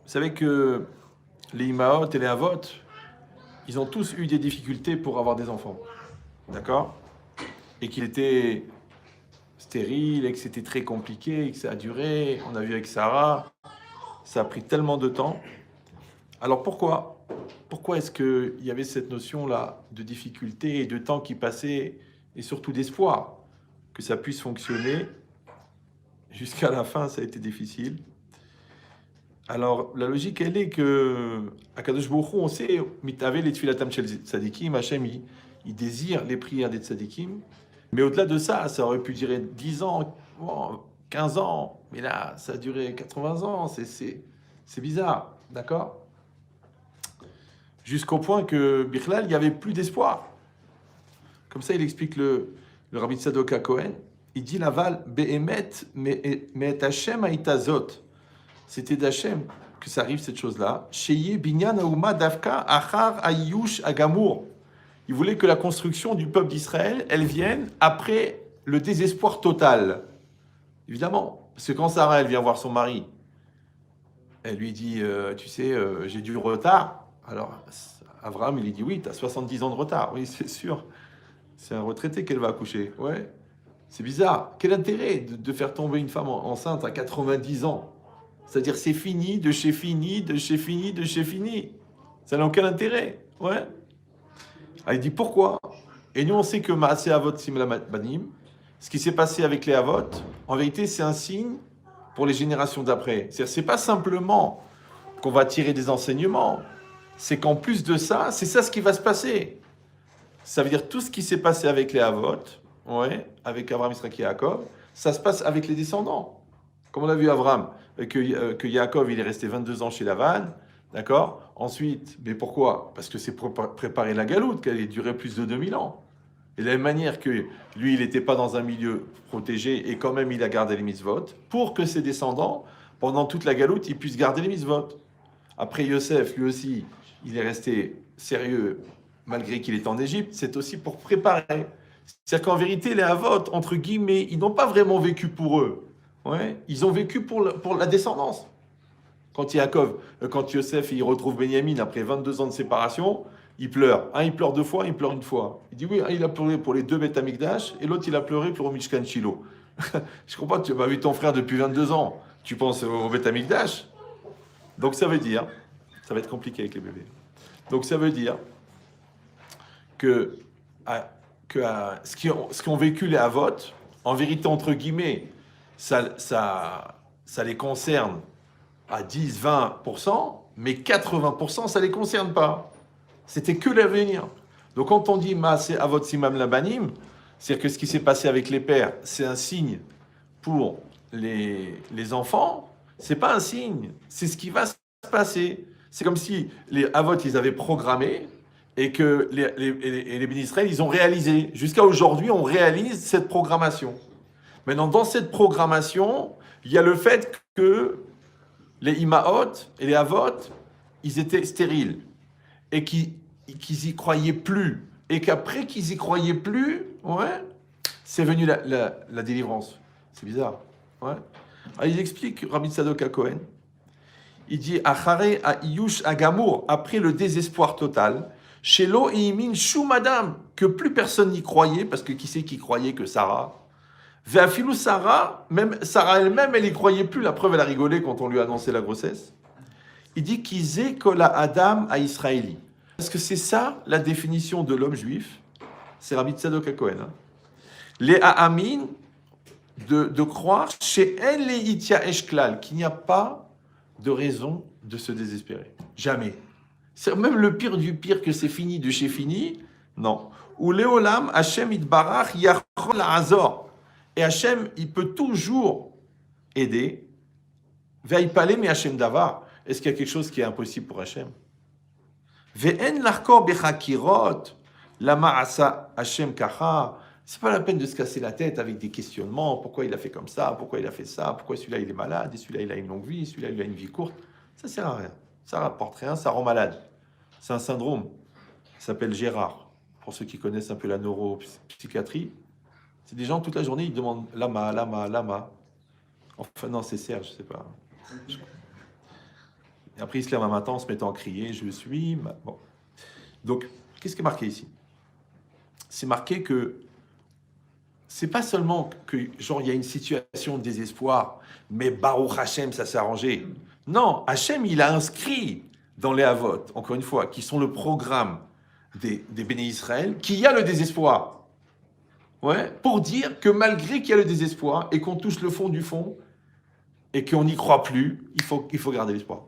Vous savez que les Imaot et les Avot, ils ont tous eu des difficultés pour avoir des enfants. D'accord? Et qu'il était stérile, et que c'était très compliqué, et que ça a duré. On a vu avec Sarah, ça a pris tellement de temps. Alors pourquoi? Pourquoi est-ce qu'il y avait cette notion-là de difficulté et de temps qui passait, et surtout d'espoir que ça puisse fonctionner? Jusqu'à la fin, ça a été difficile. Alors, la logique, elle est que, à Kadosh Baruch Hu, on sait, Mitavé les Tfilatam Shel Tzadikim, Hachem, il désire les prières des Tzadikim. Mais au-delà de ça, ça aurait pu durer 10 ans, 15 ans. Mais là, ça a duré 80 ans. C'est bizarre, d'accord? Jusqu'au point que, Bichlal, il n'y avait plus d'espoir. Comme ça, il explique le Rabbi Tzadok Cohen. Il dit Laval, Behemet, mais Hachem Aitazot. C'était d'Hachem que ça arrive, cette chose-là. Sheye binyan haouma davka achar ayush agamour. Il voulait que la construction du peuple d'Israël, elle vienne après le désespoir total. Évidemment, parce que quand Sarah, elle vient voir son mari, elle lui dit, tu sais, j'ai du retard. Alors, Abraham, il lui dit, oui, tu as 70 ans de retard. Oui, c'est sûr. C'est un retraité qu'elle va accoucher. Ouais, c'est bizarre. Quel intérêt de faire tomber une femme enceinte à 90 ans? C'est-à-dire, c'est fini, de chez fini, de chez fini, de chez fini. Ça n'a aucun intérêt. Ouais. Ah, il dit pourquoi? Et nous, on sait que Maaseh Avot Simla Banim, ce qui s'est passé avec les Avot, en vérité, c'est un signe pour les générations d'après. C'est-à-dire, c'est pas simplement qu'on va tirer des enseignements, c'est qu'en plus de ça, c'est ça ce qui va se passer. Ça veut dire tout ce qui s'est passé avec les Avot, ouais, avec Abraham, Israël et Yaakov, ça se passe avec les descendants. Comme on a vu Abraham, que Yaakov, il est resté 22 ans chez Lavan, d'accord? Ensuite, mais pourquoi? Parce que c'est pour préparer la galoute, qu'elle ait duré plus de 2000 ans. Et de la même manière que lui, il n'était pas dans un milieu protégé, et quand même, il a gardé les mitzvot, pour que ses descendants, pendant toute la galoute, ils puissent garder les mitzvot. Après, Yosef, lui aussi, il est resté sérieux, malgré qu'il est en Égypte, c'est aussi pour préparer. C'est-à-dire qu'en vérité, les Havot, entre guillemets, ils n'ont pas vraiment vécu pour eux. Ouais, ils ont vécu pour la descendance. Quand Yosef il retrouve Benjamin après 22 ans de séparation, il pleure. Un, il pleure deux fois, il pleure une fois. Il dit oui, un, il a pleuré pour les deux Beth Amikdash, et l'autre, il a pleuré pour Mishkan Shiloh. Je comprends, tu n'as pas vu ton frère depuis 22 ans. Tu penses au Beth Amikdash? Donc ça veut dire, ça va être compliqué avec les bébés. Donc ça veut dire que, ce qu'ont vécu les Havot, en vérité, entre guillemets, ça les concerne à 10-20%, mais 80%, ça ne les concerne pas. C'était que l'avenir. Donc quand on dit Maaseh Avot Simam Labanim, c'est-à-dire que ce qui s'est passé avec les pères, c'est un signe pour les enfants, c'est pas un signe, c'est ce qui va se passer. C'est comme si les Avot, ils avaient programmé et que les bénis Israël, ils ont réalisé. Jusqu'à aujourd'hui, on réalise cette programmation. Maintenant, dans cette programmation, il y a le fait que les Imaot et les Avot, ils étaient stériles et qu'ils y croyaient plus. Et qu'après qu'ils y croyaient plus, ouais, c'est venu la délivrance. C'est bizarre. Ouais. Alors, il explique, Rabbi Tzadok Cohen, il dit Achare a Iyush Agamour, après le désespoir total, chez Lo et Imin Shou Madame, que plus personne n'y croyait, parce que qui c'est qui croyait que Sarah? Ve'afilou Sarah, même Sarah elle-même, elle n'y croyait plus. La preuve, elle a rigolé quand on lui a annoncé la grossesse. Il dit Kizé kola Adam à Israéli. Parce que c'est ça la définition de l'homme juif. C'est Rabbi Tzadok Cohen. Hein. Les Ha'amin, de croire chez El Itia Eshklal, qu'il n'y a pas de raison de se désespérer. Jamais. C'est même le pire du pire que c'est fini de chez fini. Non. Ou Léolam, Hachem Itbarach, Yachol Azor. Et Hachem, il peut toujours aider. Ve'ipalé mais Hachem Davar. Est-ce qu'il y a quelque chose qui est impossible pour Hachem? Ve'en l'arkor bechakirot, lama asa Hachem kacha. C'est pas la peine de se casser la tête avec des questionnements. Pourquoi il a fait comme ça? Pourquoi il a fait ça? Pourquoi celui-là il est malade? Et celui-là il a une longue vie? Celui-là il a une vie courte? Ça sert à rien. Ça rapporte rien, ça rend malade. C'est un syndrome. Ça s'appelle Gérard. Pour ceux qui connaissent un peu la neuropsychiatrie, c'est des gens toute la journée ils demandent lama, lama, lama. Enfin non, c'est Serge, je sais pas. Après, il se lève un matin en se mettant à crier, je suis... Bon. Donc, qu'est-ce qui est marqué ici? C'est marqué que c'est pas seulement que, genre, il y a une situation de désespoir, mais Baruch Hashem, ça s'est arrangé. Non, Hashem, il a inscrit dans les Havot, encore une fois, qui sont le programme des bénis Israël, qu'il y a le désespoir. Ouais, pour dire que malgré qu'il y a le désespoir et qu'on touche le fond du fond et qu'on n'y croit plus, il faut garder l'espoir.